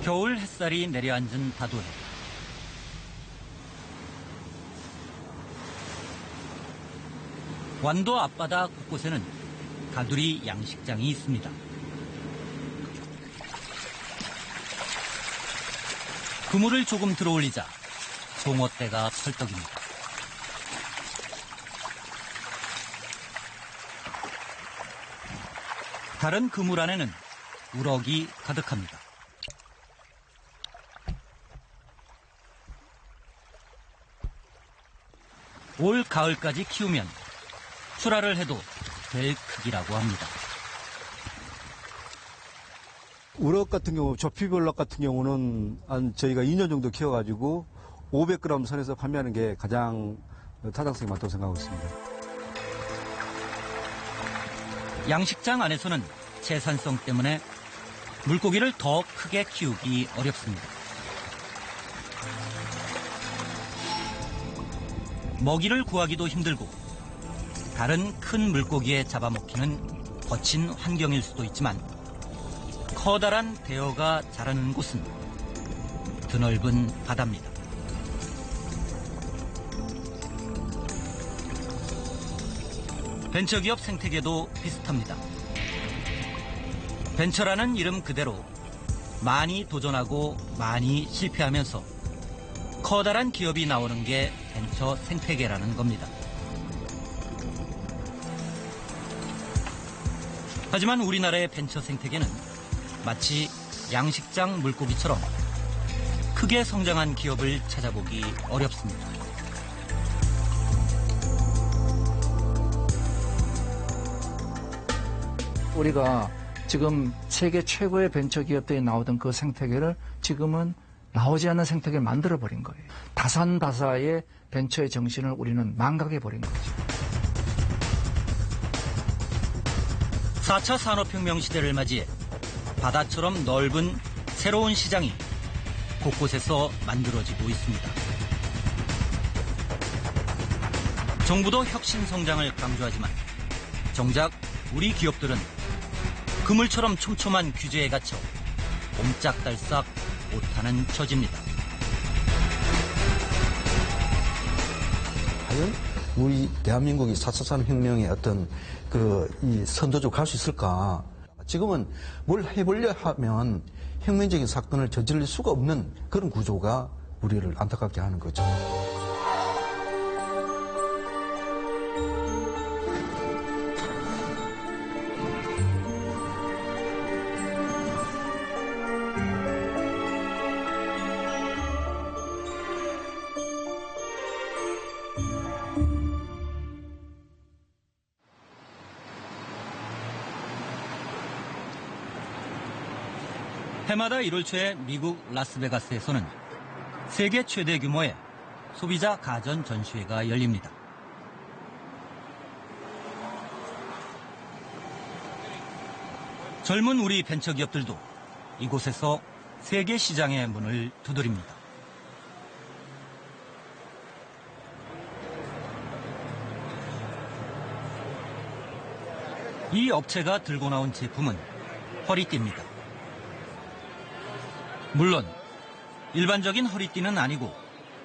겨울 햇살이 내려앉은 다도해. 완도 앞바다 곳곳에는 가두리 양식장이 있습니다. 그물을 조금 들어올리자 송어떼가 펄떡입니다. 다른 그물 안에는 우럭이 가득합니다. 올 가을까지 키우면 출하를 해도 될 크기라고 합니다. 우럭 같은 경우, 조피볼락 같은 경우는 저희가 2년 정도 키워가지고 500g 선에서 판매하는 게 가장 타당성이 많다고 생각하고 있습니다. 양식장 안에서는 채산성 때문에 물고기를 더 크게 키우기 어렵습니다. 먹이를 구하기도 힘들고 다른 큰 물고기에 잡아먹히는 거친 환경일 수도 있지만 커다란 대어가 자라는 곳은 드넓은 바다입니다. 벤처기업 생태계도 비슷합니다. 벤처라는 이름 그대로 많이 도전하고 많이 실패하면서 커다란 기업이 나오는 게 벤처 생태계라는 겁니다. 하지만 우리나라의 벤처 생태계는 마치 양식장 물고기처럼 크게 성장한 기업을 찾아보기 어렵습니다. 우리가 지금 세계 최고의 벤처기업들이 나오던 그 생태계를 지금은 나오지 않는 생태계를 만들어버린 거예요. 다산다사의 벤처의 정신을 우리는 망각해버린 거죠. 4차 산업혁명 시대를 맞이해 바다처럼 넓은 새로운 시장이 곳곳에서 만들어지고 있습니다. 정부도 혁신 성장을 강조하지만 정작 우리 기업들은 그물처럼 촘촘한 규제에 갇혀 옴짝달싹 못하는 처지입니다. 과연 우리 대한민국이 4차 산업혁명의 어떤 이 선도적으로 갈 수 있을까? 지금은 뭘 해보려 하면 혁명적인 사건을 저지를 수가 없는 그런 구조가 우리를 안타깝게 하는 거죠. 해마다 1월 초에 미국 라스베가스에서는 세계 최대 규모의 소비자 가전 전시회가 열립니다. 젊은 우리 벤처기업들도 이곳에서 세계 시장의 문을 두드립니다. 이 업체가 들고 나온 제품은 허리띠입니다. 물론 일반적인 허리띠는 아니고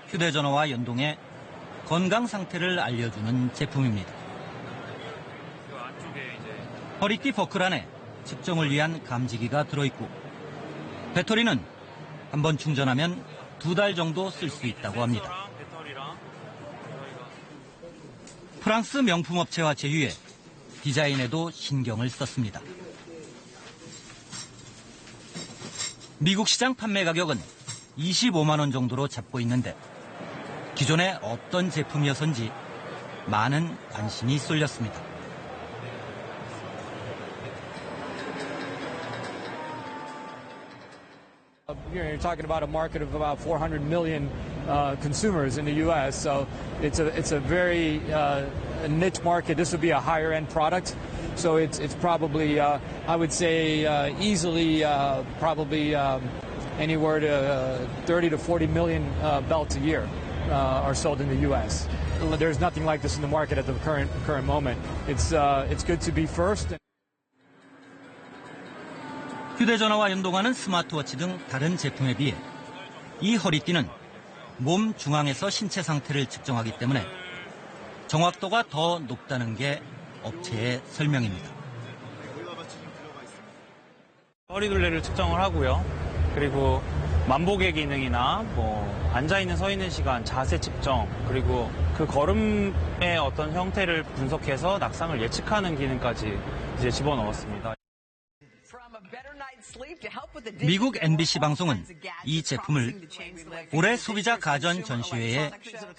휴대전화와 연동해 건강 상태를 알려주는 제품입니다. 허리띠 버클 안에 측정을 위한 감지기가 들어있고 배터리는 한번 충전하면 2달 정도 쓸 수 있다고 합니다. 프랑스 명품업체와 제휴해 디자인에도 신경을 썼습니다. 미국 시장 판매 가격은 25만 원 정도로 잡고 있는데 기존에 어떤 제품이었는지 많은 관심이 쏠렸습니다. You're talking about a market of about 400 million consumers in the U.S., so it's a very niche market. This would be a higher end product. So it's probably, I would say, easily probably anywhere to 30 to 40 million belts a year are sold in the U.S. There's nothing like this in the market at the current moment. It's good to be first. 휴대전화와 연동하는 스마트워치 등 다른 제품에 비해 이 허리띠는 몸 중앙에서 신체 상태를 측정하기 때문에 정확도가 더 높다는 게 업체의 설명입니다. 허리둘레를 측정을 하고요. 그리고 만보계 기능이나 앉아있는 서있는 시간, 자세 측정, 그리고 그 걸음의 어떤 형태를 분석해서 낙상을 예측하는 기능까지 이제 집어넣었습니다. 미국 MBC 방송은 이 제품을 올해 소비자 가전 전시회의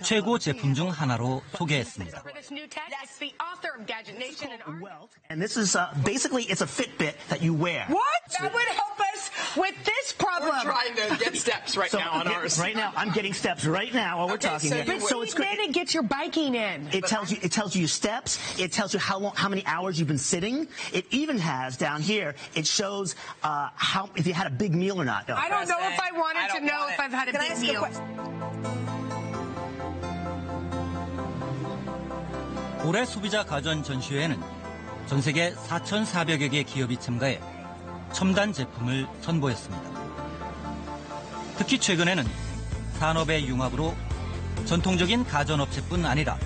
최고 제품 중 하나로 소개했습니다. And this is basically it's a Fitbit that you wear. What? That would help us with this problem. We're trying to get steps right now on ours. Right now, I'm getting steps right now while we're talking here. So it's great. Then it gets your biking in. It tells you your steps. It tells you how many hours you've been sitting. It even has down here. It shows how if you had a big meal or not. I don't know if I wanted to know if I've had a big meal. 올해 소비자 가전 전시회에는 전 세계 4,400여 개 기업이 참가해 첨단 제품을 선보였습니다. 특히 최근에는 산업의 융합으로 전통적인 가전업체뿐 아니라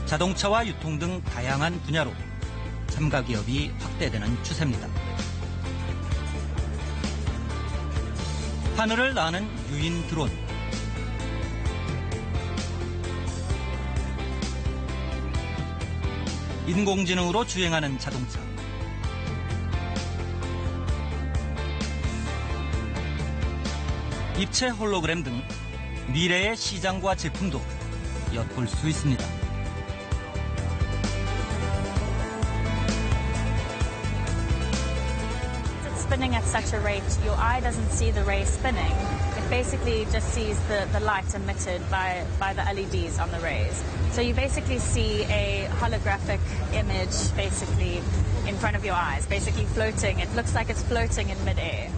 자동차와 유통 등 다양한 분야로 참가 기업이 확대되는 추세입니다. 하늘을 나는 유인 드론, 인공지능으로 주행하는 자동차, 입체 홀로그램 등 미래의 시장과 제품도 엿볼 수 있습니다. Spinning at such a rate, your eye doesn't see the ray spinning. It basically just sees the light emitted by the LEDs on the rays. So you basically see a holographic image basically in front of your eyes, basically floating. It looks like it's floating in midair.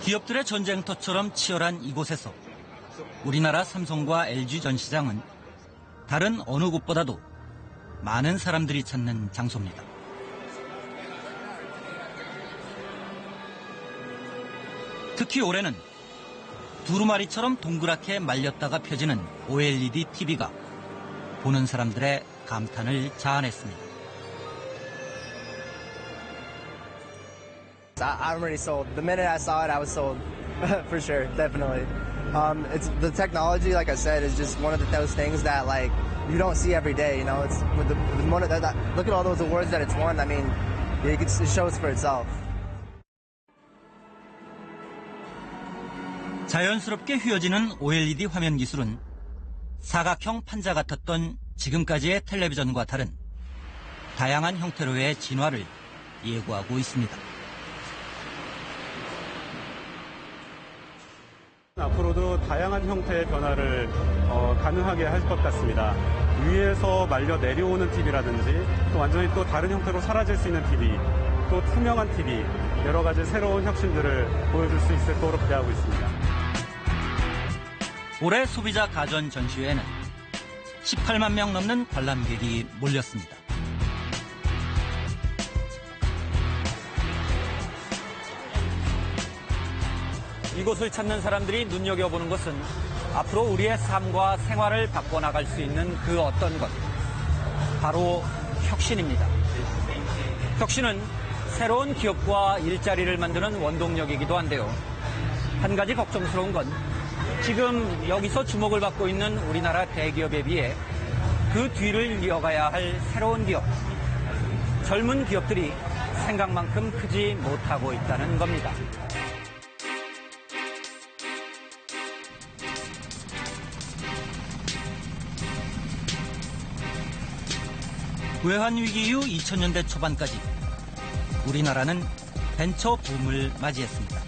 기업들의 전쟁터처럼 치열한 이곳에서 우리나라 삼성과 LG 전시장은 다른 어느 곳보다도 많은 사람들이 찾는 장소입니다. 특히 올해는 두루마리처럼 동그랗게 말렸다가 펴지는 OLED TV가 보는 사람들의 감탄을 자아냈습니다. I'm already sold. The minute I saw it, I was sold. For sure, definitely. It's the technology, like I said, is just one of those things that like you don't see every day. You know, it's with the look at all those awards that it's won. I mean, it shows for itself. 자연스럽게 휘어지는 OLED 화면 기술은 사각형 판자 같았던 지금까지의 텔레비전과 다른 다양한 형태로의 진화를 예고하고 있습니다. 앞으로도 다양한 형태의 변화를 가능하게 할 것 같습니다. 위에서 말려 내려오는 TV라든지 또 완전히 또 다른 형태로 사라질 수 있는 TV, 또 투명한 TV, 여러 가지 새로운 혁신들을 보여줄 수 있을 거로 기대하고 있습니다. 올해 소비자 가전 전시회에는 18만 명 넘는 관람객이 몰렸습니다. 이곳을 찾는 사람들이 눈여겨보는 것은 앞으로 우리의 삶과 생활을 바꿔나갈 수 있는 그 어떤 것, 바로 혁신입니다. 혁신은 새로운 기업과 일자리를 만드는 원동력이기도 한데요. 한 가지 걱정스러운 건 지금 여기서 주목을 받고 있는 우리나라 대기업에 비해 그 뒤를 이어가야 할 새로운 기업, 젊은 기업들이 생각만큼 크지 못하고 있다는 겁니다. 외환위기 이후 2000년대 초반까지 우리나라는 벤처 붐을 맞이했습니다.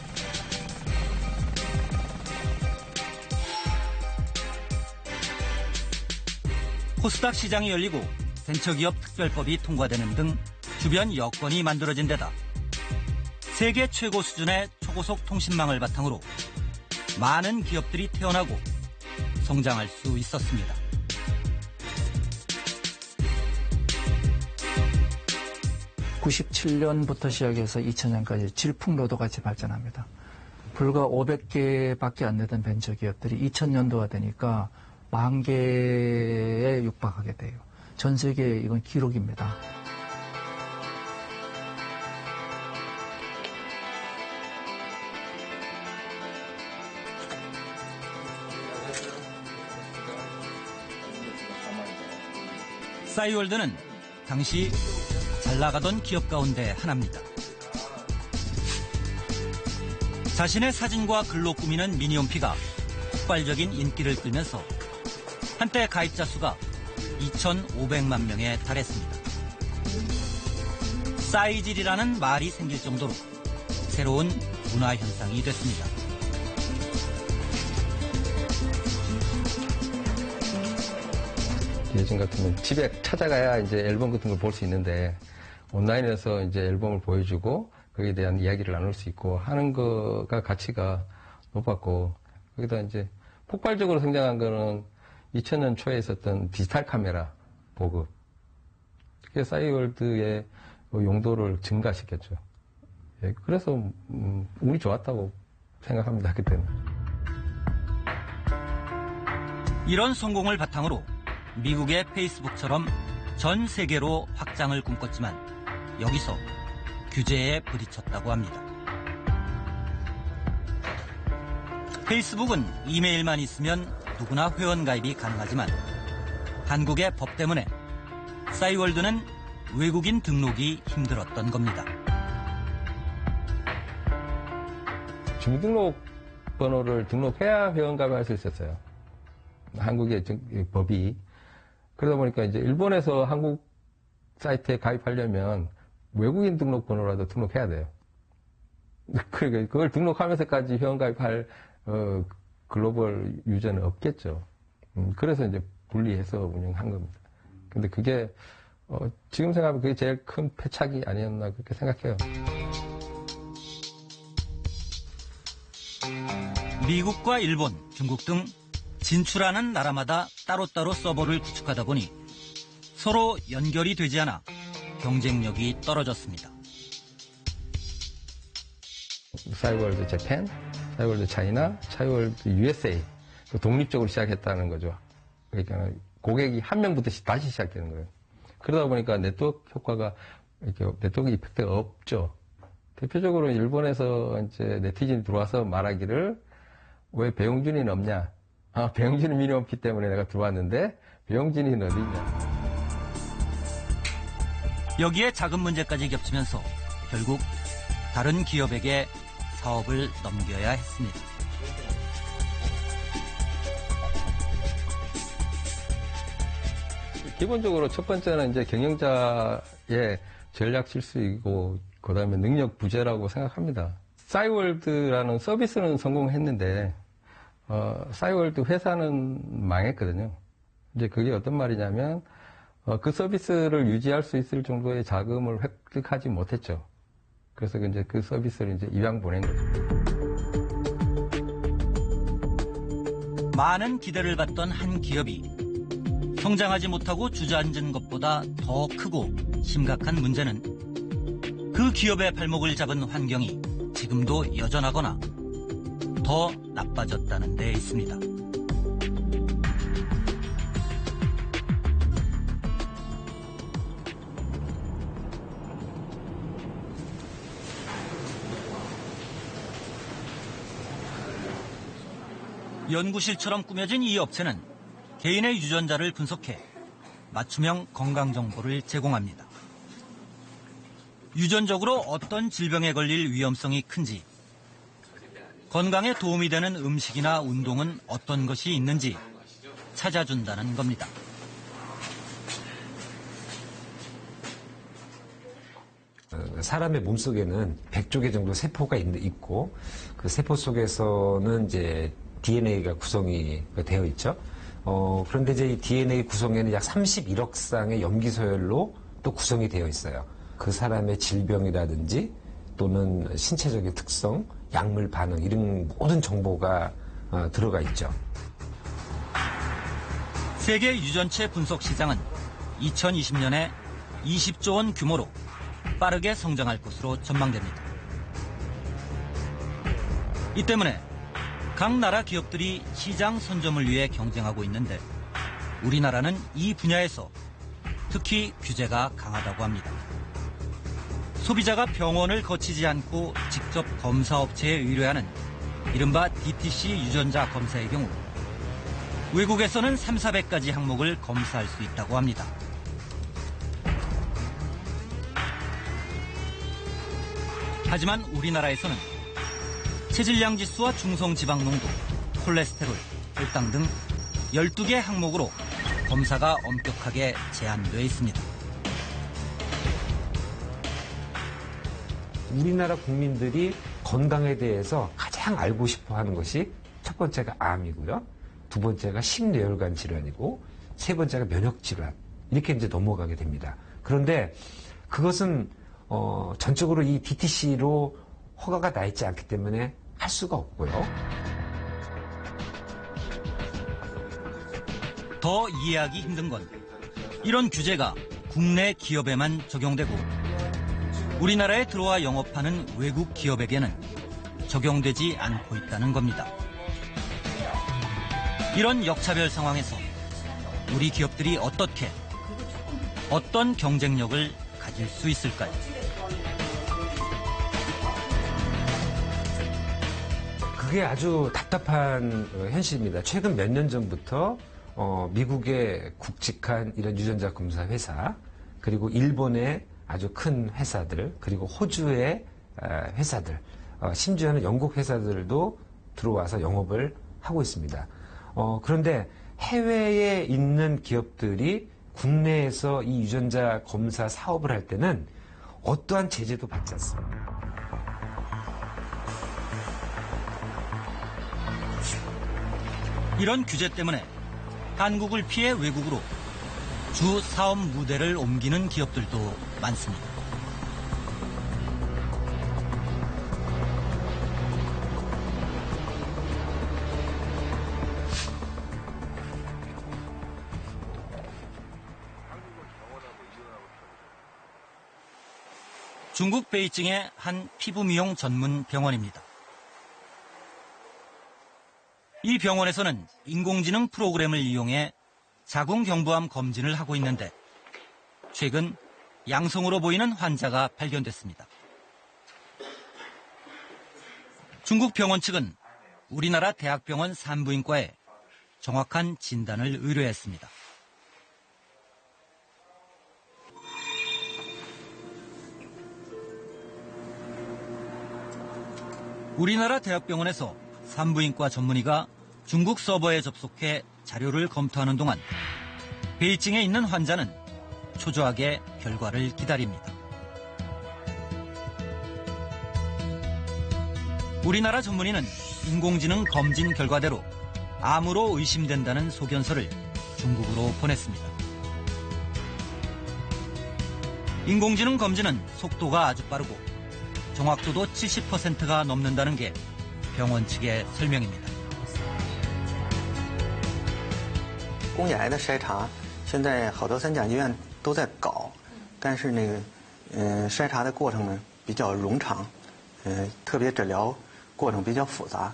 코스닥 시장이 열리고 벤처기업 특별법이 통과되는 등 주변 여건이 만들어진 데다 세계 최고 수준의 초고속 통신망을 바탕으로 많은 기업들이 태어나고 성장할 수 있었습니다. 97년부터 시작해서 2000년까지 질풍노도 같이 발전합니다. 불과 500개밖에 안 되던 벤처기업들이 2000년도가 되니까 10,000개에 육박하게 돼요. 전 세계에 이건 기록입니다. 싸이월드는 당시 잘 나가던 기업 가운데 하나입니다. 자신의 사진과 글로 꾸미는 미니홈피가 폭발적인 인기를 끌면서 한때 가입자 수가 2,500만 명에 달했습니다. 싸이질이라는 말이 생길 정도로 새로운 문화 현상이 됐습니다. 예전 같으면 집에 찾아가야 이제 앨범 같은 걸 볼 수 있는데 온라인에서 이제 앨범을 보여주고 거기에 대한 이야기를 나눌 수 있고 하는 거가 가치가 높았고 거기다 이제 폭발적으로 성장한 거는 2000년 초에 있었던 디지털 카메라 보급. 그게 싸이월드의 용도를 증가시켰죠. 예, 그래서 운이 좋았다고 생각합니다. 그때는. 이런 성공을 바탕으로 미국의 페이스북처럼 전 세계로 확장을 꿈꿨지만 여기서 규제에 부딪혔다고 합니다. 페이스북은 이메일만 있으면 누구나 회원가입이 가능하지만 한국의 법 때문에 싸이월드는 외국인 등록이 힘들었던 겁니다. 주민등록번호를 등록해야 회원가입을 할 수 있었어요. 한국의 법이. 그러다 보니까 이제 일본에서 한국 사이트에 가입하려면 외국인 등록번호라도 등록해야 돼요. 그러니까 그걸 등록하면서까지 회원가입할 글로벌 유저는 없겠죠. 그래서 이제 분리해서 운영한 겁니다. 근데 그게 지금 생각하면 그게 제일 큰 패착이 아니었나 그렇게 생각해요. 미국과 일본, 중국 등 진출하는 나라마다 따로따로 서버를 구축하다 보니 서로 연결이 되지 않아 경쟁력이 떨어졌습니다. 싸이월드 재팬, 싸이월드 차이나, 싸이월드 USA 독립적으로 시작했다는 거죠. 그러니까 고객이 한 명부터 다시 시작되는 거예요. 그러다 보니까 네트워크 효과가 이렇게 네트워크 이펙트가 없죠. 대표적으로 일본에서 이제 네티즌이 들어와서 말하기를 왜 배용준이는 없냐? 아, 배용준은 미니홈피 때문에 내가 들어왔는데 배용준이는 어디 있냐? 여기에 자금 문제까지 겹치면서 결국 다른 기업에게 사업을 넘겨야 했습니다. 기본적으로 첫 번째는 이제 경영자의 전략 실수이고 그다음에 능력 부재라고 생각합니다. 싸이월드라는 서비스는 성공했는데 싸이월드 회사는 망했거든요. 이제 그게 어떤 말이냐면 그 서비스를 유지할 수 있을 정도의 자금을 획득하지 못했죠. 그래서 이제 그 서비스를 이제 입양 보낸 거죠. 많은 기대를 받던 한 기업이 성장하지 못하고 주저앉은 것보다 더 크고 심각한 문제는 그 기업의 발목을 잡은 환경이 지금도 여전하거나 더 나빠졌다는 데 있습니다. 연구실처럼 꾸며진 이 업체는 개인의 유전자를 분석해 맞춤형 건강 정보를 제공합니다. 유전적으로 어떤 질병에 걸릴 위험성이 큰지, 건강에 도움이 되는 음식이나 운동은 어떤 것이 있는지 찾아준다는 겁니다. 사람의 몸속에는 100조 개 정도 세포가 있고 그 세포 속에서는 이제 DNA가 구성이 되어 있죠. 그런데 이제 이 DNA 구성에는 약 31억 쌍의 염기서열로 또 구성이 되어 있어요. 그 사람의 질병이라든지 또는 신체적인 특성, 약물 반응 이런 모든 정보가 들어가 있죠. 세계 유전체 분석 시장은 2020년에 20조 원 규모로 빠르게 성장할 것으로 전망됩니다. 이 때문에 각 나라 기업들이 시장 선점을 위해 경쟁하고 있는데 우리나라는 이 분야에서 특히 규제가 강하다고 합니다. 소비자가 병원을 거치지 않고 직접 검사업체에 의뢰하는 이른바 DTC 유전자 검사의 경우 외국에서는 3,400가지 항목을 검사할 수 있다고 합니다. 하지만 우리나라에서는 체질량 지수와 중성지방 농도, 콜레스테롤, 혈당 등 12개 항목으로 검사가 엄격하게 제한되어 있습니다. 우리나라 국민들이 건강에 대해서 가장 알고 싶어 하는 것이 첫 번째가 암이고요. 두 번째가 심뇌혈관 질환이고 세 번째가 면역 질환. 이렇게 이제 넘어가게 됩니다. 그런데 그것은 전적으로 이 DTC로 허가가 나 있지 않기 때문에 할 수가 없고요. 더 이해하기 힘든 건 이런 규제가 국내 기업에만 적용되고 우리나라에 들어와 영업하는 외국 기업에게는 적용되지 않고 있다는 겁니다. 이런 역차별 상황에서 우리 기업들이 어떤 경쟁력을 가질 수 있을까요? 그게 아주 답답한 현실입니다. 최근 몇 년 전부터 미국의 굵직한 이런 유전자 검사 회사, 그리고 일본의 아주 큰 회사들, 그리고 호주의 회사들, 심지어는 영국 회사들도 들어와서 영업을 하고 있습니다. 그런데 해외에 있는 기업들이 국내에서 이 유전자 검사 사업을 할 때는 어떠한 제재도 받지 않습니다. 이런 규제 때문에 한국을 피해 외국으로 주 사업 무대를 옮기는 기업들도 많습니다. 중국 베이징의 한 피부 미용 전문 병원입니다. 이 병원에서는 인공지능 프로그램을 이용해 자궁경부암 검진을 하고 있는데 최근 양성으로 보이는 환자가 발견됐습니다. 중국 병원 측은 우리나라 대학병원 산부인과에 정확한 진단을 의뢰했습니다. 우리나라 대학병원에서 산부인과 전문의가 중국 서버에 접속해 자료를 검토하는 동안 베이징에 있는 환자는 초조하게 결과를 기다립니다. 우리나라 전문의는 인공지능 검진 결과대로 암으로 의심된다는 소견서를 중국으로 보냈습니다. 인공지능 검진은 속도가 아주 빠르고 정확도도 70%가 넘는다는 게 병원 측의 설명입니다. 宫颈癌的筛查，现在好多三甲医院都在搞，但是筛查的过程呢比较冗长，特别诊疗过程比较复杂。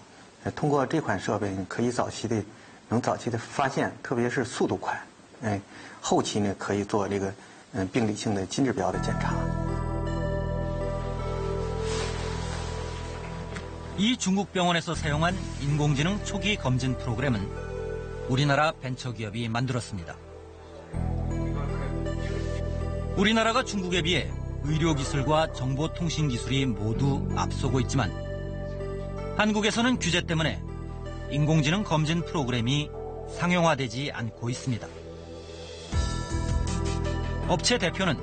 通过这款设备，可以早期的发现，特别是速度快，后期呢可以做这个病理性的金指标的检查。 이 중국 병원에서 사용한 인공지능 초기 검진 프로그램은 우리나라 벤처기업이 만들었습니다. 우리나라가 중국에 비해 의료기술과 정보통신기술이 모두 앞서고 있지만 한국에서는 규제 때문에 인공지능 검진 프로그램이 상용화되지 않고 있습니다. 업체 대표는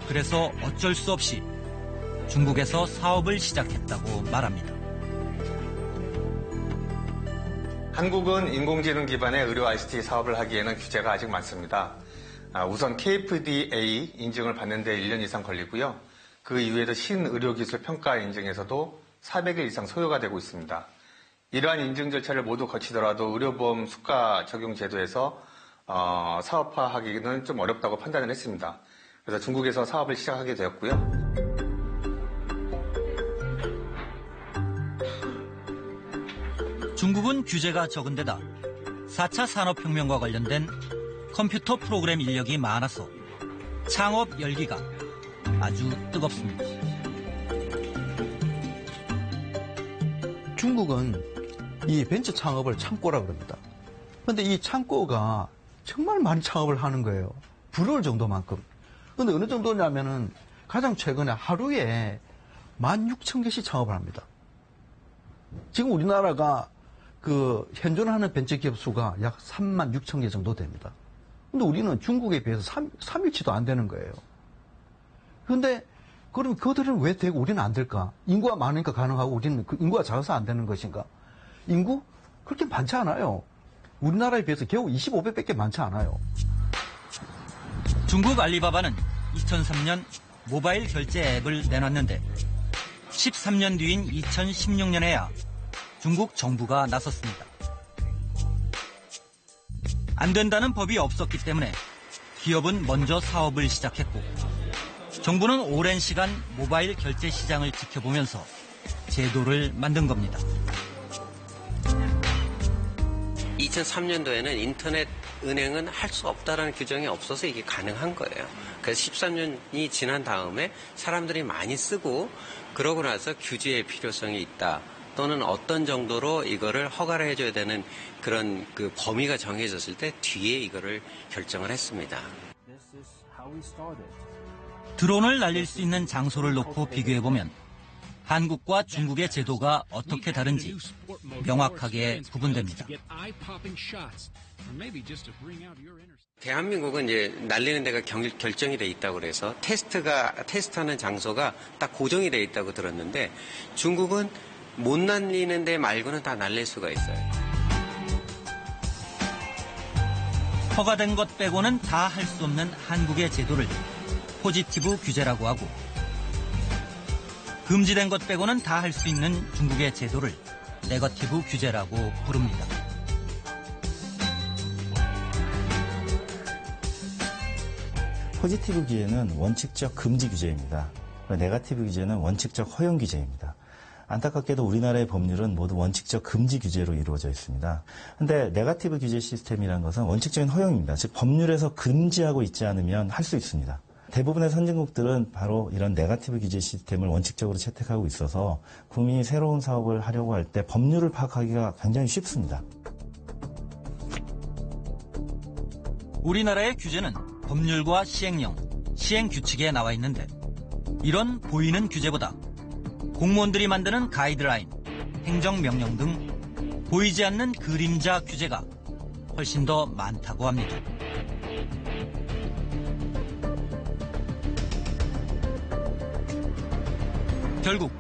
그래서 어쩔 수 없이 중국에서 사업을 시작했다고 말합니다. 한국은 인공지능 기반의 의료 ICT 사업을 하기에는 규제가 아직 많습니다. 우선 KFDA 인증을 받는 데 1년 이상 걸리고요. 그 이후에도 신의료기술 평가 인증에서도 400일 이상 소요가 되고 있습니다. 이러한 인증 절차를 모두 거치더라도 의료보험 수가 적용 제도에서 사업화하기는 좀 어렵다고 판단을 했습니다. 그래서 중국에서 사업을 시작하게 되었고요. 중국은 규제가 적은 데다 4차 산업혁명과 관련된 컴퓨터 프로그램 인력이 많아서 창업 열기가 아주 뜨겁습니다. 중국은 이 벤처 창업을 창고라고 합니다. 그런데 이 창고가 정말 많이 창업을 하는 거예요. 부러울 정도만큼. 그런데 어느 정도냐면은 가장 최근에 하루에 16,000개씩 창업을 합니다. 지금 우리나라가 그 현존하는 벤처 기업 수가 약 36,000개 정도 됩니다. 근데 우리는 중국에 비해서 3일치도 안 되는 거예요. 그런데 그럼 그들은 왜 되고 우리는 안 될까? 인구가 많으니까 가능하고 우리는 인구가 작아서 안 되는 것인가? 인구? 그렇게 많지 않아요. 우리나라에 비해서 겨우 25배밖에 많지 않아요. 중국 알리바바는 2003년 모바일 결제 앱을 내놨는데 13년 뒤인 2016년에야 중국 정부가 나섰습니다. 안 된다는 법이 없었기 때문에 기업은 먼저 사업을 시작했고 정부는 오랜 시간 모바일 결제 시장을 지켜보면서 제도를 만든 겁니다. 2003년도에는 인터넷 은행은 할 수 없다라는 규정이 없어서 이게 가능한 거예요. 그래서 13년이 지난 다음에 사람들이 많이 쓰고 그러고 나서 규제의 필요성이 있다. 또는 어떤 정도로 이거를 허가를 해줘야 되는 그런 그 범위가 정해졌을 때 뒤에 이거를 결정을 했습니다. 드론을 날릴 수 있는 장소를 놓고 비교해보면 한국과 중국의 제도가 어떻게 다른지 명확하게 구분됩니다. 대한민국은 이제 날리는 데가 결정이 돼 있다고 그래서 테스트하는 장소가 딱 고정이 돼 있다고 들었는데 중국은 못 날리는 데 말고는 다 날릴 수가 있어요. 허가된 것 빼고는 다 할 수 없는 한국의 제도를 포지티브 규제라고 하고 금지된 것 빼고는 다 할 수 있는 중국의 제도를 네거티브 규제라고 부릅니다. 포지티브 규제는 원칙적 금지 규제입니다. 네거티브 규제는 원칙적 허용 규제입니다. 안타깝게도 우리나라의 법률은 모두 원칙적 금지 규제로 이루어져 있습니다. 그런데 네거티브 규제 시스템이라는 것은 원칙적인 허용입니다. 즉 법률에서 금지하고 있지 않으면 할 수 있습니다. 대부분의 선진국들은 바로 이런 네거티브 규제 시스템을 원칙적으로 채택하고 있어서 국민이 새로운 사업을 하려고 할 때 법률을 파악하기가 굉장히 쉽습니다. 우리나라의 규제는 법률과 시행령, 시행규칙에 나와 있는데 이런 보이는 규제보다 공무원들이 만드는 가이드라인, 행정명령 등 보이지 않는 그림자 규제가 훨씬 더 많다고 합니다. 결국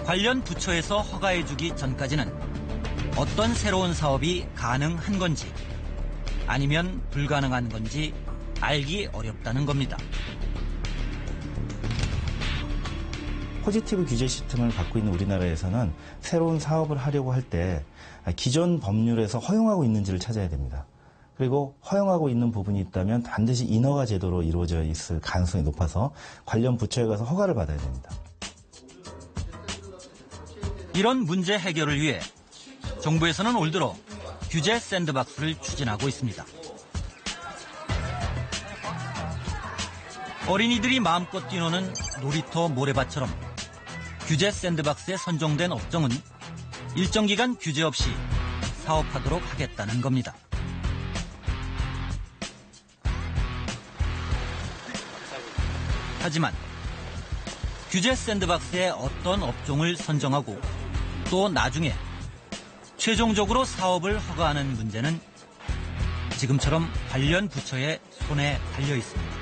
관련 부처에서 허가해주기 전까지는 어떤 새로운 사업이 가능한 건지 아니면 불가능한 건지 알기 어렵다는 겁니다. 포지티브 규제 시스템을 갖고 있는 우리나라에서는 새로운 사업을 하려고 할 때 기존 법률에서 허용하고 있는지를 찾아야 됩니다. 그리고 허용하고 있는 부분이 있다면 반드시 인허가 제도로 이루어져 있을 가능성이 높아서 관련 부처에 가서 허가를 받아야 됩니다. 이런 문제 해결을 위해 정부에서는 올 들어 규제 샌드박스를 추진하고 있습니다. 어린이들이 마음껏 뛰노는 놀이터 모래밭처럼 규제 샌드박스에 선정된 업종은 일정 기간 규제 없이 사업하도록 하겠다는 겁니다. 하지만 규제 샌드박스에 어떤 업종을 선정하고 또 나중에 최종적으로 사업을 허가하는 문제는 지금처럼 관련 부처의 손에 달려 있습니다.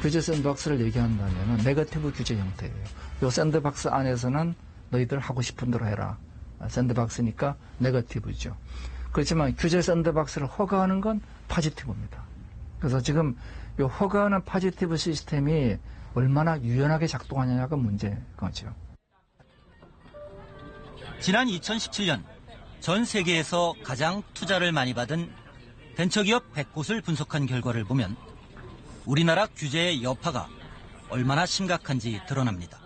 규제 샌드박스를 얘기한다면 네거티브 규제 형태예요. 이 샌드박스 안에서는 너희들 하고 싶은 대로 해라. 샌드박스니까 네거티브죠. 그렇지만 규제 샌드박스를 허가하는 건 포지티브입니다. 그래서 지금 이 허가하는 포지티브 시스템이 얼마나 유연하게 작동하느냐가 문제인 거죠. 지난 2017년 전 세계에서 가장 투자를 많이 받은 벤처기업 100곳을 분석한 결과를 보면 우리나라 규제의 여파가 얼마나 심각한지 드러납니다.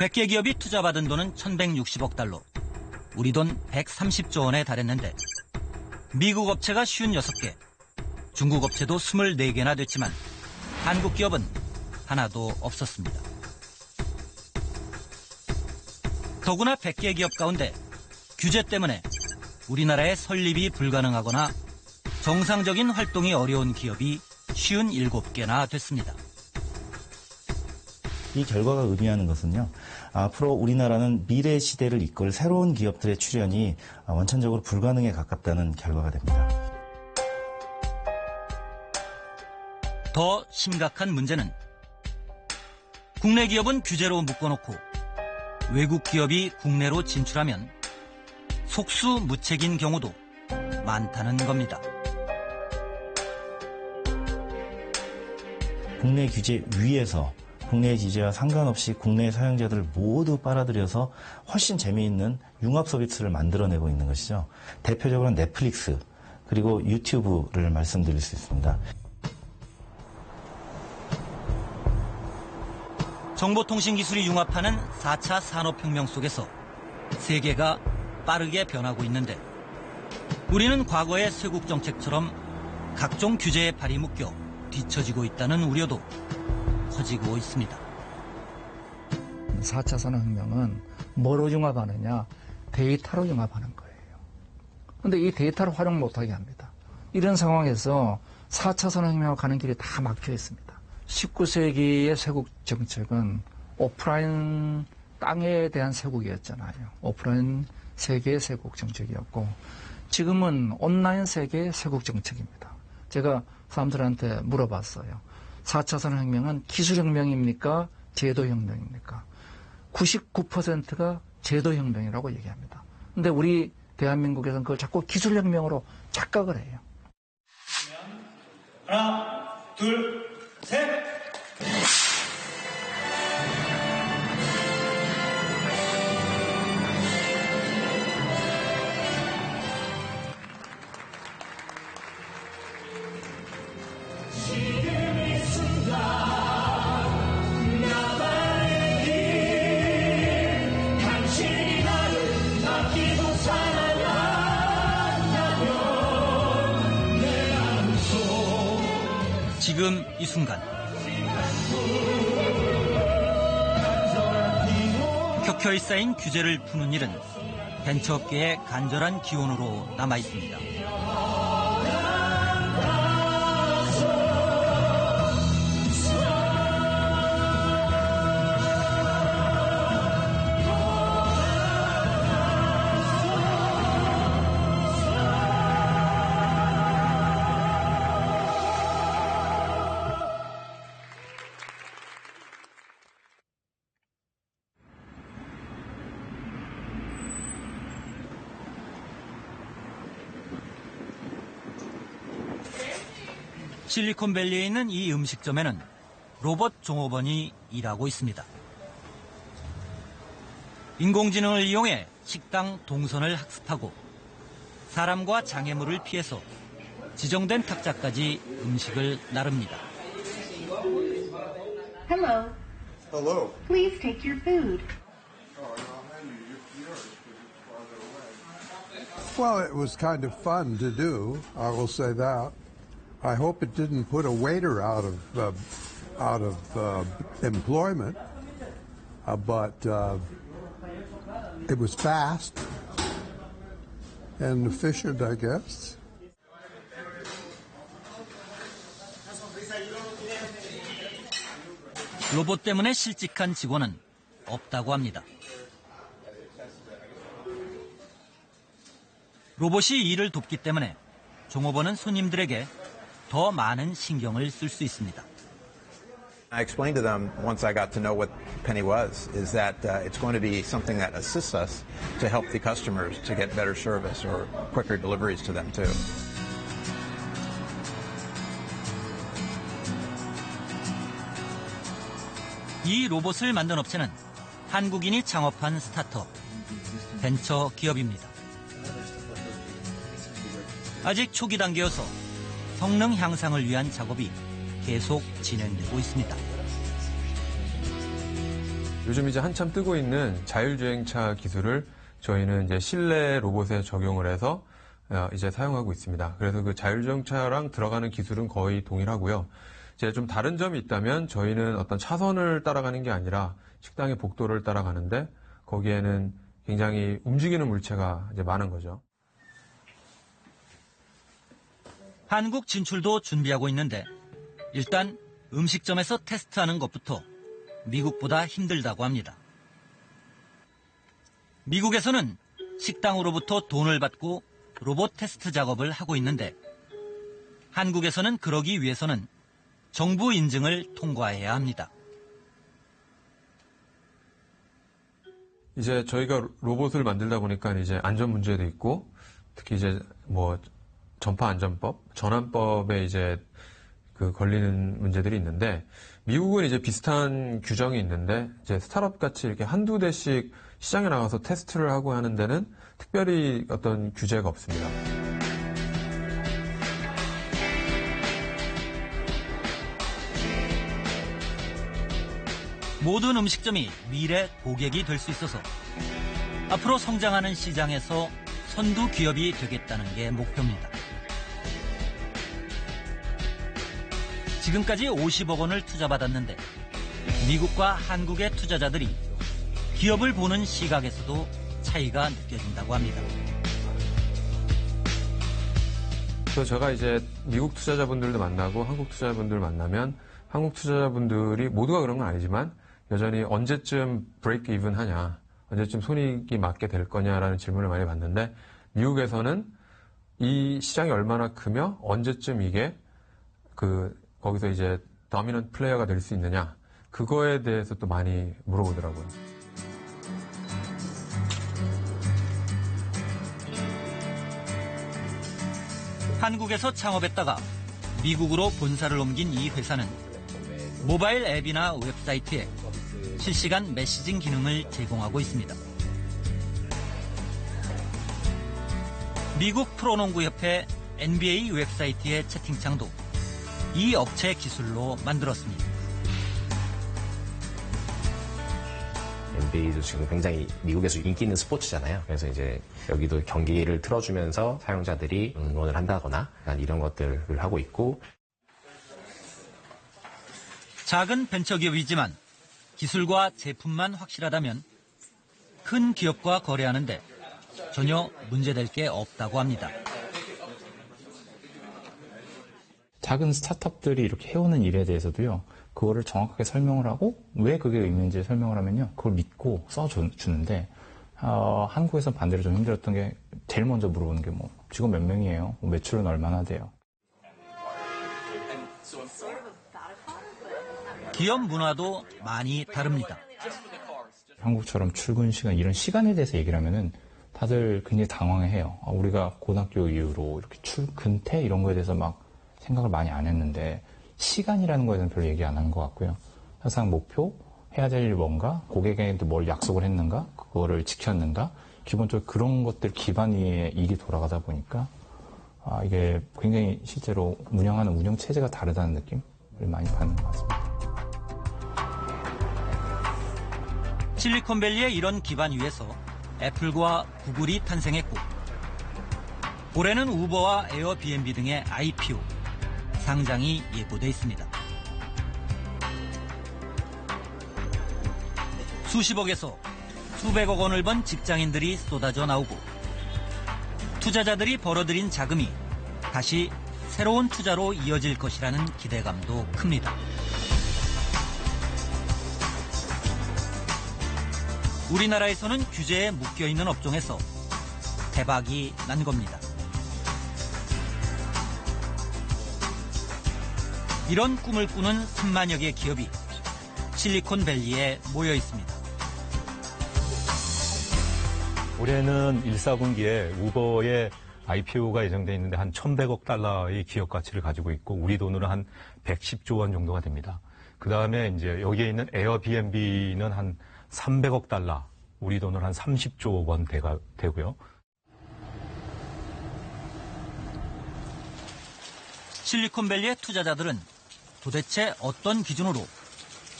100개 기업이 투자받은 돈은 1160억 달러, 우리 돈 130조 원에 달했는데 미국 업체가 56개, 중국 업체도 24개나 됐지만 한국 기업은 하나도 없었습니다. 더구나 100개 기업 가운데 규제 때문에 우리나라에 설립이 불가능하거나 정상적인 활동이 어려운 기업이 57개나 됐습니다. 이 결과가 의미하는 것은요, 앞으로 우리나라는 미래 시대를 이끌 새로운 기업들의 출현이 원천적으로 불가능에 가깝다는 결과가 됩니다. 더 심각한 문제는 국내 기업은 규제로 묶어놓고 외국 기업이 국내로 진출하면 속수무책인 경우도 많다는 겁니다. 국내 규제 위에서 국내 규제와 상관없이 국내 사용자들을 모두 빨아들여서 훨씬 재미있는 융합 서비스를 만들어내고 있는 것이죠. 대표적으로 넷플릭스 그리고 유튜브를 말씀드릴 수 있습니다. 정보통신기술이 융합하는 4차 산업혁명 속에서 세계가 빠르게 변하고 있는데 우리는 과거의 쇄국 정책처럼 각종 규제에 발이 묶여 뒤처지고 있다는 우려도 커지고 있습니다. 4차 산업혁명은 뭐로 융합하느냐? 데이터로 융합하는 거예요. 그런데 이 데이터를 활용 못하게 합니다. 이런 상황에서 4차 산업혁명을 가는 길이 다 막혀 있습니다. 19세기의 쇄국 정책은 오프라인 땅에 대한 쇄국이었잖아요. 오프라인 세계의 쇄국 정책이었고 지금은 온라인 세계의 쇄국 정책입니다. 제가 사람들한테 물어봤어요. 4차 산업혁명은 기술혁명입니까? 제도혁명입니까? 99%가 제도혁명이라고 얘기합니다. 근데 우리 대한민국에서는 그걸 자꾸 기술혁명으로 착각을 해요. 하나, 둘, 셋! 지금 이 순간 켜켜이 쌓인 규제를 푸는 일은 벤처업계의 간절한 기원으로 남아있습니다. 실리콘밸리에 있는 이 음식점에는 로봇 종업원이 일하고 있습니다. 인공지능을 이용해 식당 동선을 학습하고 사람과 장애물을 피해서 지정된 탁자까지 음식을 나릅니다. Hello. Hello. Please take your food. Well, it was kind of fun to do, I will say that. I hope it didn't put a waiter out of employment, but it was fast and efficient, I guess. 로봇 때문에 실직한 직원은 없다고 합니다. 로봇이 일을 돕기 때문에 종업원은 손님들에게 더 많은 신경을 쓸 수 있습니다. I explained to them once I got to know what Penny was, is that it's going to be something that assists us to help the customers to get better service or quicker deliveries to them too. 이 로봇을 만든 업체는 한국인이 창업한 스타트업, 벤처 기업입니다. 아직 초기 단계여서 성능 향상을 위한 작업이 계속 진행되고 있습니다. 요즘 이제 한참 뜨고 있는 자율주행차 기술을 저희는 이제 실내 로봇에 적용을 해서 이제 사용하고 있습니다. 그래서 그 자율주행차랑 들어가는 기술은 거의 동일하고요. 이제 좀 다른 점이 있다면 저희는 어떤 차선을 따라가는 게 아니라 식당의 복도를 따라가는데 거기에는 굉장히 움직이는 물체가 이제 많은 거죠. 한국 진출도 준비하고 있는데 일단 음식점에서 테스트하는 것부터 미국보다 힘들다고 합니다. 미국에서는 식당으로부터 돈을 받고 로봇 테스트 작업을 하고 있는데 한국에서는 그러기 위해서는 정부 인증을 통과해야 합니다. 이제 저희가 로봇을 만들다 보니까 이제 안전 문제도 있고 특히 이제 뭐 전파 안전법, 전환법에 이제 그 걸리는 문제들이 있는데 미국은 이제 비슷한 규정이 있는데 이제 스타트업 같이 이렇게 한두 대씩 시장에 나가서 테스트를 하고 하는 데는 특별히 어떤 규제가 없습니다. 모든 음식점이 미래 고객이 될 수 있어서 앞으로 성장하는 시장에서 선두 기업이 되겠다는 게 목표입니다. 지금까지 50억 원을 투자받았는데 미국과 한국의 투자자들이 기업을 보는 시각에서도 차이가 느껴진다고 합니다. 그래서 제가 이제 미국 투자자분들도 만나고 한국 투자자분들 만나면 한국 투자자분들이 모두가 그런 건 아니지만 여전히 언제쯤 브레이크 이븐 하냐, 언제쯤 손익이 맞게 될 거냐라는 질문을 많이 받는데 미국에서는 이 시장이 얼마나 크며 언제쯤 이게 거기서 이제 도미넌트 플레이어가 될 수 있느냐, 그거에 대해서 또 많이 물어보더라고요. 한국에서 창업했다가 미국으로 본사를 옮긴 이 회사는 모바일 앱이나 웹사이트에 실시간 메시징 기능을 제공하고 있습니다. 미국 프로농구협회 NBA 웹사이트의 채팅창도 이 업체 기술로 만들었습니다. NBA도 지금 굉장히 미국에서 인기 있는 스포츠잖아요. 그래서 이제 여기도 경기를 틀어주면서 사용자들이 응원을 한다거나 이런 것들을 하고 있고. 작은 벤처기업이지만 기술과 제품만 확실하다면 큰 기업과 거래하는데 전혀 문제될 게 없다고 합니다. 작은 스타트업들이 이렇게 해오는 일에 대해서도요, 그거를 정확하게 설명을 하고 왜 그게 의미인지 설명을 하면요, 그걸 믿고 써주는데 한국에서 반대로 좀 힘들었던 게 제일 먼저 물어보는 게 뭐 직원 몇 명이에요? 매출은 얼마나 돼요? 기업 문화도 많이 다릅니다. 한국처럼 출근 시간, 이런 시간에 대해서 얘기를 하면은 다들 굉장히 당황해요. 우리가 고등학교 이후로 이렇게 근태 이런 거에 대해서 막 생각을 많이 안 했는데 시간이라는 거에 대해서는 별로 얘기 안 하는 것 같고요. 항상 목표, 해야 될 일 뭔가, 고객에게 뭘 약속을 했는가, 그거를 지켰는가, 기본적으로 그런 것들 기반 위에 일이 돌아가다 보니까 이게 굉장히 실제로 운영하는 운영 체제가 다르다는 느낌을 많이 받는 것 같습니다. 실리콘밸리의 이런 기반 위에서 애플과 구글이 탄생했고 올해는 우버와 에어비앤비 등의 IPO, 상장이 예고돼 있습니다. 수십억에서 수백억 원을 번 직장인들이 쏟아져 나오고 투자자들이 벌어들인 자금이 다시 새로운 투자로 이어질 것이라는 기대감도 큽니다. 우리나라에서는 규제에 묶여있는 업종에서 대박이 난 겁니다. 이런 꿈을 꾸는 3만여 개의 기업이 실리콘밸리에 모여 있습니다. 올해는 1사분기에 우버의 IPO가 예정돼 있는데 한 1,100억 달러의 기업 가치를 가지고 있고 우리 돈으로 한 110조 원 정도가 됩니다. 그 다음에 이제 여기에 있는 에어비앤비는 한 300억 달러, 우리 돈으로 한 30조 원 되고요. 실리콘밸리의 투자자들은 도대체 어떤 기준으로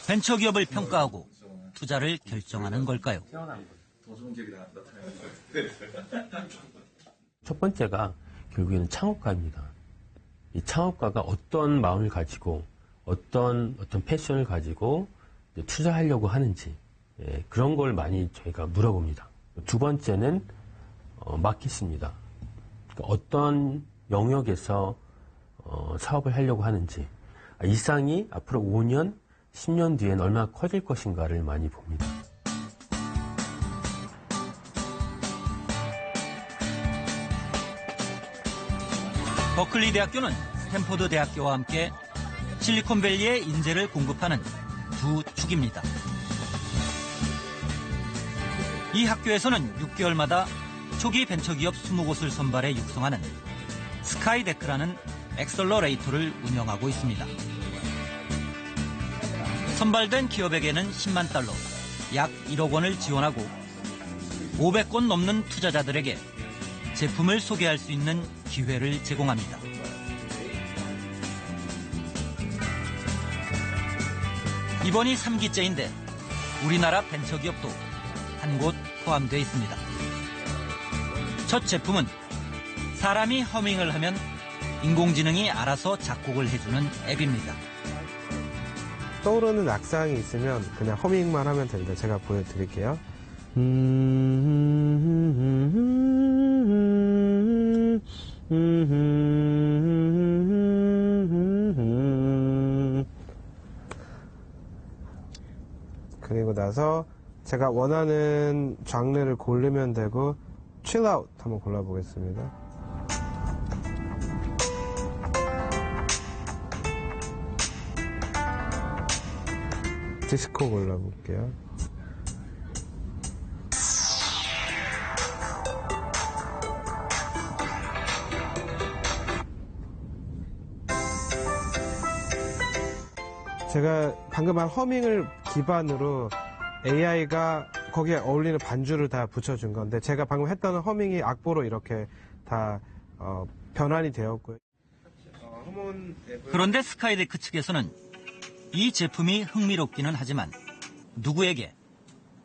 벤처기업을 평가하고 투자를 결정하는 걸까요? 첫 번째가 결국에는 창업가입니다. 이 창업가가 어떤 마음을 가지고 어떤 패션을 가지고 투자하려고 하는지 그런 걸 많이 저희가 물어봅니다. 두 번째는 마켓입니다. 그러니까 어떤 영역에서 사업을 하려고 하는지 이 시장이 앞으로 5년, 10년 뒤엔 얼마나 커질 것인가를 많이 봅니다. 버클리 대학교는 스탠포드 대학교와 함께 실리콘밸리의 인재를 공급하는 두 축입니다. 이 학교에서는 6개월마다 초기 벤처기업 20곳을 선발해 육성하는 스카이데크라는 엑셀러레이터를 운영하고 있습니다. 선발된 기업에게는 10만 달러, 약 1억 원을 지원하고 500건 넘는 투자자들에게 제품을 소개할 수 있는 기회를 제공합니다. 이번이 3기째인데 우리나라 벤처기업도 한 곳 포함되어 있습니다. 첫 제품은 사람이 허밍을 하면 인공지능이 알아서 작곡을 해주는 앱입니다. 떠오르는 악상이 있으면 그냥 허밍만 하면 됩니다. 제가 보여드릴게요. 그리고 나서 제가 원하는 장르를 고르면 되고 chill out 한번 골라보겠습니다. 디스코 골라볼게요. 제가 방금 한 허밍을 기반으로 AI가 거기에 어울리는 반주를 다 붙여준 건데 제가 방금 했던 허밍이 악보로 이렇게 다 변환이 되었고요. 그런데 스카이데크 측에서는 이 제품이 흥미롭기는 하지만 누구에게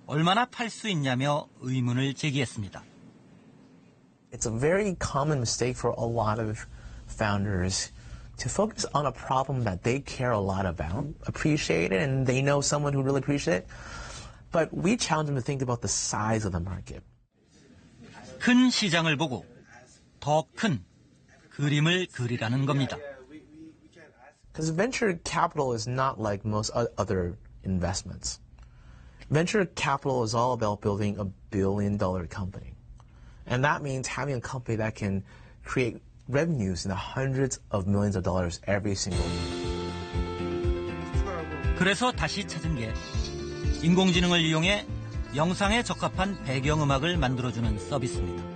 얼마나 팔 수 있냐며 의문을 제기했습니다. It's a very common mistake for a lot of founders to focus on a problem that they care a lot about, appreciate it, and they know someone who really appreciates it. But we challenge them to think about the size of the market. 큰 시장을 보고 더 큰 그림을 그리라는 겁니다. Because venture capital is not like most other investments. Venture capital is all about building a billion-dollar company. And that means having a company that can create revenues in the hundreds of millions of dollars every single year. 그래서 다시 찾은 게 인공지능을 이용해 영상에 적합한 배경음악을 만들어주는 서비스입니다.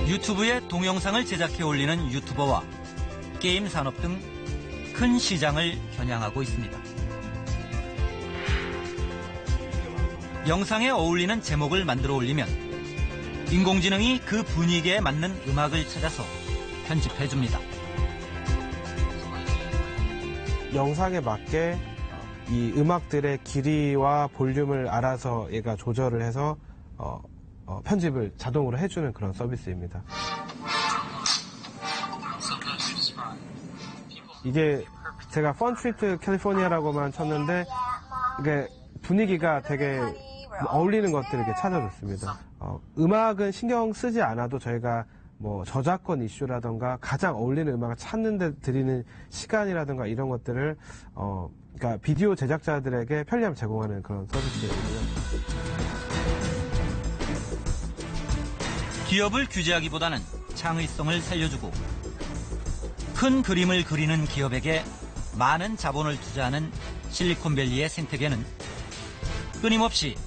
유튜브에 동영상을 제작해 올리는 유튜버와 게임 산업 등 큰 시장을 겨냥하고 있습니다. 영상에 어울리는 제목을 만들어 올리면 인공지능이 그 분위기에 맞는 음악을 찾아서 편집해 줍니다. 영상에 맞게 이 음악들의 길이와 볼륨을 알아서 얘가 조절을 해서 편집을 자동으로 해주는 그런 서비스입니다. 이게 제가 펀트리트 캘리포니아라고만 쳤는데 이게 분위기가 되게 어울리는 것들을 이렇게 찾아줬습니다. 음악은 신경 쓰지 않아도 저희가 뭐 저작권 이슈라던가 가장 어울리는 음악을 찾는 데 들이는 시간이라던가 이런 것들을 그러니까 비디오 제작자들에게 편리함을 제공하는 그런 서비스거든요. 기업을 규제하기보다는 창의성을 살려주고 큰 그림을 그리는 기업에게 많은 자본을 투자하는 실리콘밸리의 생태계는 끊임없이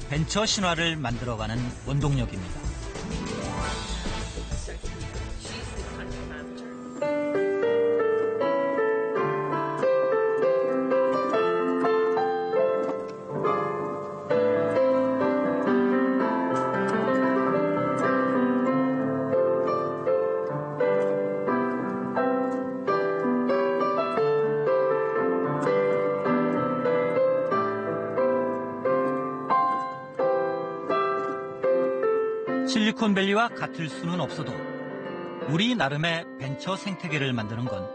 벤처 신화를 만들어가는 원동력입니다. 실리콘밸리와 같을 수는 없어도 우리 나름의 벤처 생태계를 만드는 건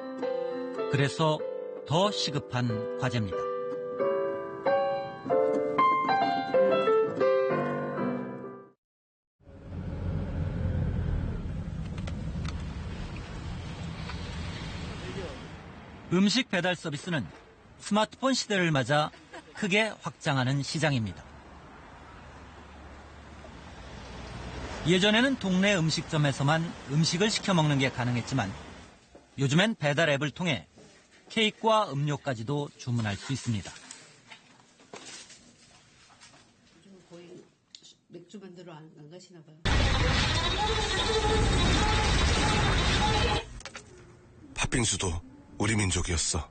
그래서 더 시급한 과제입니다. 음식 배달 서비스는 스마트폰 시대를 맞아 크게 확장하는 시장입니다. 예전에는 동네 음식점에서만 음식을 시켜 먹는 게 가능했지만 요즘엔 배달 앱을 통해 케이크와 음료까지도 주문할 수 있습니다. 거의 맥주 만들어 안 가시나 봐요. 팥빙수도 우리 민족이었어.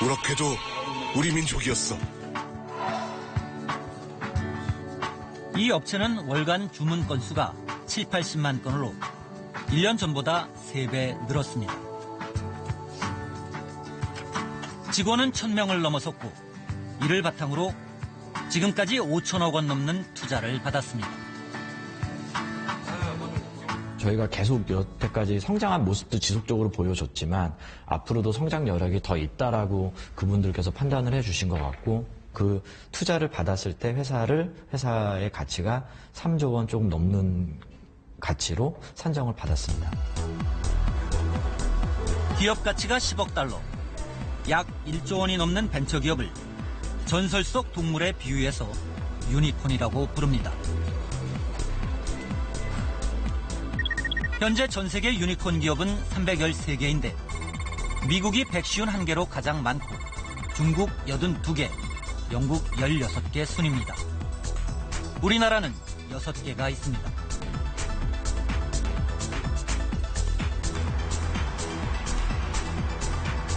우럭회도 우리 민족이었어. 이 업체는 월간 주문 건수가 7, 80만 건으로 1년 전보다 3배 늘었습니다. 직원은 1000명을 넘어섰고 이를 바탕으로 지금까지 5천억 원 넘는 투자를 받았습니다. 저희가 계속 여태까지 성장한 모습도 지속적으로 보여줬지만 앞으로도 성장 여력이 더 있다라고 그분들께서 판단을 해주신 것 같고 그 투자를 받았을 때 회사의 가치가 3조 원 조금 넘는 가치로 산정을 받았습니다. 기업 가치가 10억 달러, 약 1조 원이 넘는 벤처기업을 전설 속 동물에 비유해서 유니콘이라고 부릅니다. 현재 전 세계 유니콘 기업은 313개인데 미국이 151개로 가장 많고 중국 82개, 영국 16개 순입니다. 우리나라는 6개가 있습니다.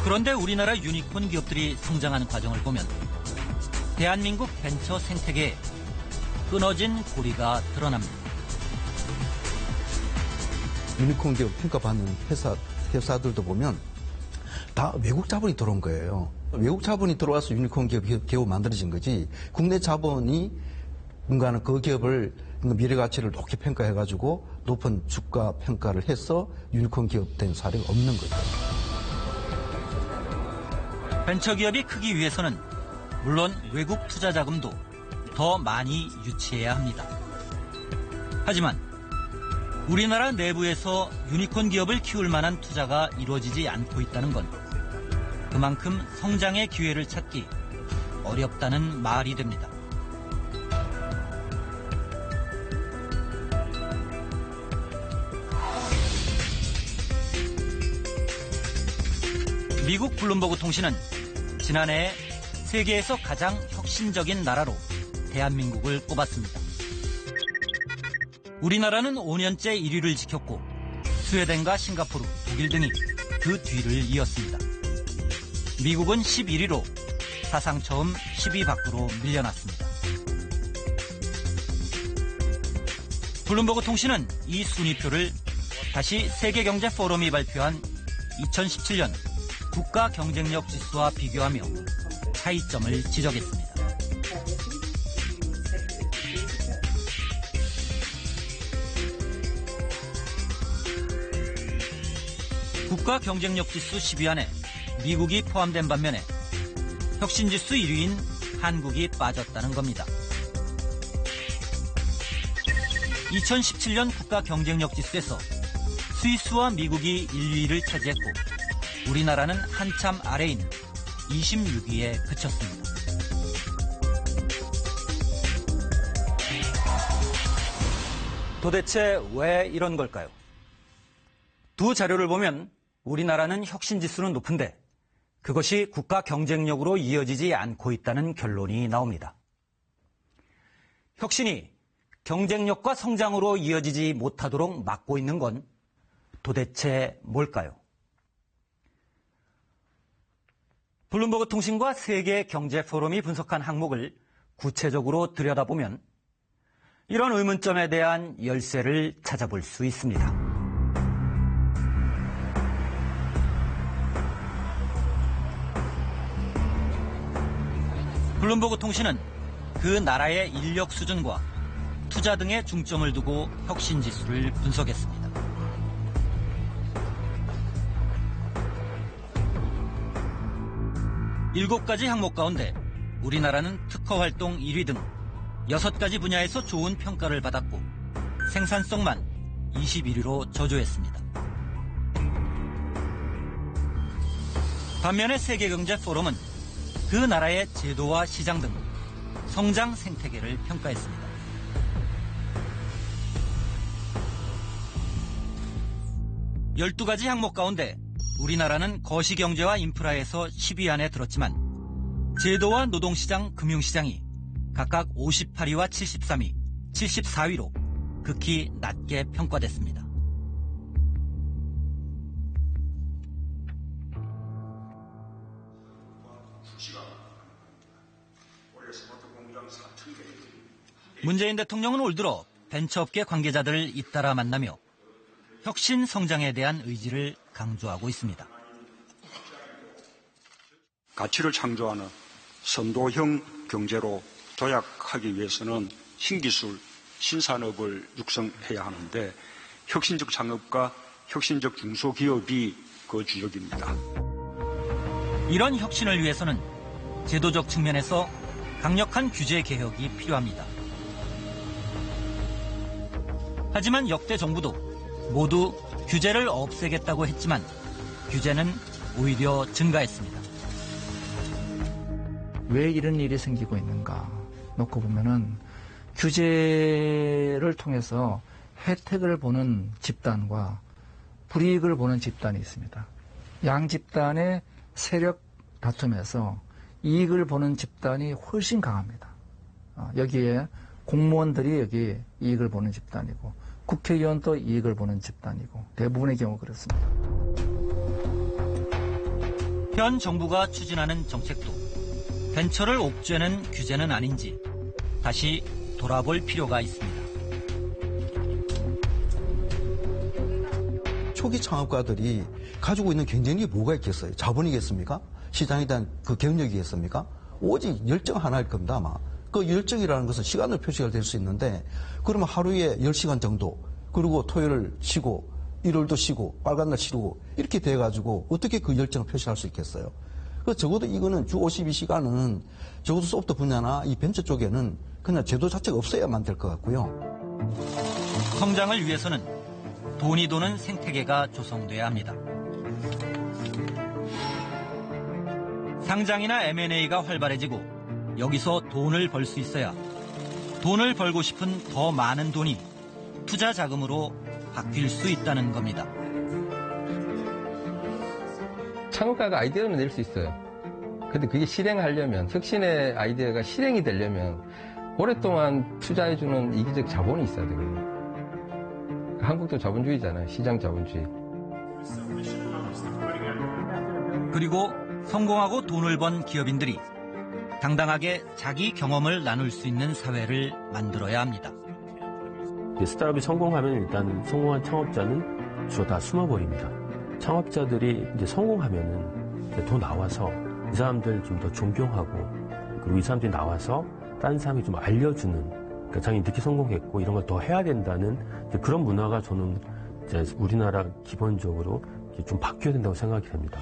그런데 우리나라 유니콘 기업들이 성장한 과정을 보면 대한민국 벤처 생태계에 끊어진 고리가 드러납니다. 유니콘 기업 평가받는 회사들도 보면 다 외국 자본이 들어온 거예요. 외국 자본이 들어와서 유니콘 기업 만들어진 거지 국내 자본이 뭔가는 그 기업을 미래 가치를 높게 평가해가지고 높은 주가 평가를 해서 유니콘 기업 된 사례가 없는 거죠. 벤처기업이 크기 위해서는 물론 외국 투자 자금도 더 많이 유치해야 합니다. 하지만 우리나라 내부에서 유니콘 기업을 키울 만한 투자가 이루어지지 않고 있다는 건 그만큼 성장의 기회를 찾기 어렵다는 말이 됩니다. 미국 블룸버그 통신은 지난해 세계에서 가장 혁신적인 나라로 대한민국을 꼽았습니다. 우리나라는 5년째 1위를 지켰고 스웨덴과 싱가포르, 독일 등이 그 뒤를 이었습니다. 미국은 11위로 사상 처음 10위 밖으로 밀려났습니다. 블룸버그 통신은 이 순위표를 다시 세계경제 포럼이 발표한 2017년 국가 경쟁력 지수와 비교하며 차이점을 지적했습니다. 국가 경쟁력 지수 10위 안에 미국이 포함된 반면에 혁신지수 1위인 한국이 빠졌다는 겁니다. 2017년 국가 경쟁력 지수에서 스위스와 미국이 1위를 차지했고 우리나라는 한참 아래인 26위에 그쳤습니다. 도대체 왜 이런 걸까요? 두 자료를 보면 우리나라는 혁신지수는 높은데 그것이 국가 경쟁력으로 이어지지 않고 있다는 결론이 나옵니다. 혁신이 경쟁력과 성장으로 이어지지 못하도록 막고 있는 건 도대체 뭘까요? 블룸버그 통신과 세계 경제 포럼이 분석한 항목을 구체적으로 들여다보면 이런 의문점에 대한 열쇠를 찾아볼 수 있습니다. 블룸버그 통신은 그 나라의 인력 수준과 투자 등에 중점을 두고 혁신 지수를 분석했습니다. 일곱 가지 항목 가운데 우리나라는 특허 활동 1위 등 6가지 분야에서 좋은 평가를 받았고 생산성만 21위로 저조했습니다. 반면에 세계경제포럼은 그 나라의 제도와 시장 등 성장 생태계를 평가했습니다. 열두 가지 항목 가운데 우리나라는 거시경제와 인프라에서 10위 안에 들었지만 제도와 노동시장, 금융시장이 각각 58위와 73위, 74위로 극히 낮게 평가됐습니다. 문재인 대통령은 올 들어 벤처업계 관계자들을 잇따라 만나며 혁신 성장에 대한 의지를 강조하고 있습니다. 가치를 창조하는 선도형 경제로 도약하기 위해서는 신기술, 신산업을 육성해야 하는데 혁신적 창업과 혁신적 중소기업이 그 주역입니다. 이런 혁신을 위해서는 제도적 측면에서 강력한 규제 개혁이 필요합니다. 하지만 역대 정부도 모두 규제를 없애겠다고 했지만 규제는 오히려 증가했습니다. 왜 이런 일이 생기고 있는가 놓고 보면은 규제를 통해서 혜택을 보는 집단과 불이익을 보는 집단이 있습니다. 양 집단의 세력 다툼에서 이익을 보는 집단이 훨씬 강합니다. 여기에 공무원들이 여기 이익을 보는 집단이고 국회의원도 이익을 보는 집단이고 대부분의 경우 그렇습니다. 현 정부가 추진하는 정책도 벤처를 옥죄는 규제는 아닌지 다시 돌아볼 필요가 있습니다. 초기 창업가들이 가지고 있는 경쟁력이 뭐가 있겠어요? 자본이겠습니까? 시장에 대한 그 경력이겠습니까? 오직 열정 하나일 겁니다, 아마. 그 열정이라는 것은 시간을 표시가 될 수 있는데, 그러면 하루에 10시간 정도, 그리고 토요일을 쉬고, 일요일도 쉬고, 빨간 날 쉬고, 이렇게 돼가지고, 어떻게 그 열정을 표시할 수 있겠어요? 그 적어도 이거는 주 52시간은 적어도 소프트 분야나 이 벤처 쪽에는 그냥 제도 자체가 없어야만 될 것 같고요. 성장을 위해서는 돈이 도는 생태계가 조성돼야 합니다. 상장이나 M&A가 활발해지고 여기서 돈을 벌 수 있어야 돈을 벌고 싶은 더 많은 돈이 투자 자금으로 바뀔 수 있다는 겁니다. 창업가가 아이디어는 낼 수 있어요. 근데 그게 실행하려면, 혁신의 아이디어가 실행이 되려면 오랫동안 투자해주는 이기적 자본이 있어야 되거든요. 한국도 자본주의잖아요. 시장 자본주의. 그리고 성공하고 돈을 번 기업인들이 당당하게 자기 경험을 나눌 수 있는 사회를 만들어야 합니다. 스타트업이 성공하면 일단 성공한 창업자는 주로 다 숨어버립니다. 창업자들이 이제 성공하면은 이제 더 나와서 이 사람들 좀 더 존경하고 그리고 이 사람들이 나와서 다른 사람이 좀 알려주는 그러니까 자기 늦게 성공했고 이런 걸 더 해야 된다는 그런 문화가 저는 이제 우리나라 기본적으로 좀 바뀌어야 된다고 생각이 됩니다.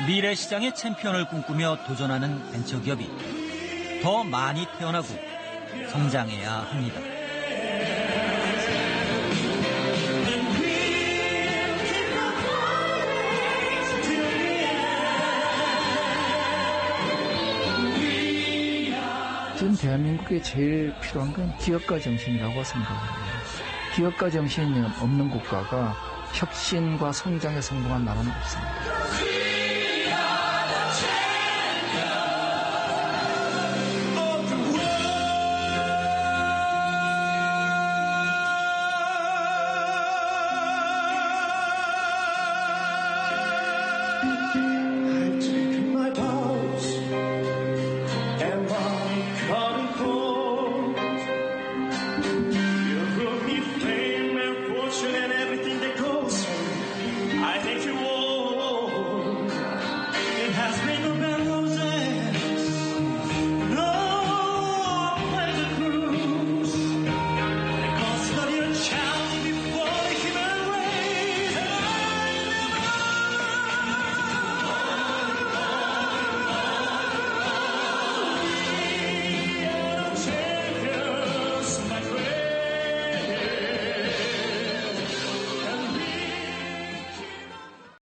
미래 시장의 챔피언을 꿈꾸며 도전하는 벤처기업이 더 많이 태어나고 성장해야 합니다. 지금 대한민국에 제일 필요한 건 기업가 정신이라고 생각합니다. 기업가 정신이 없는 국가가 혁신과 성장에 성공한 나라는 없습니다.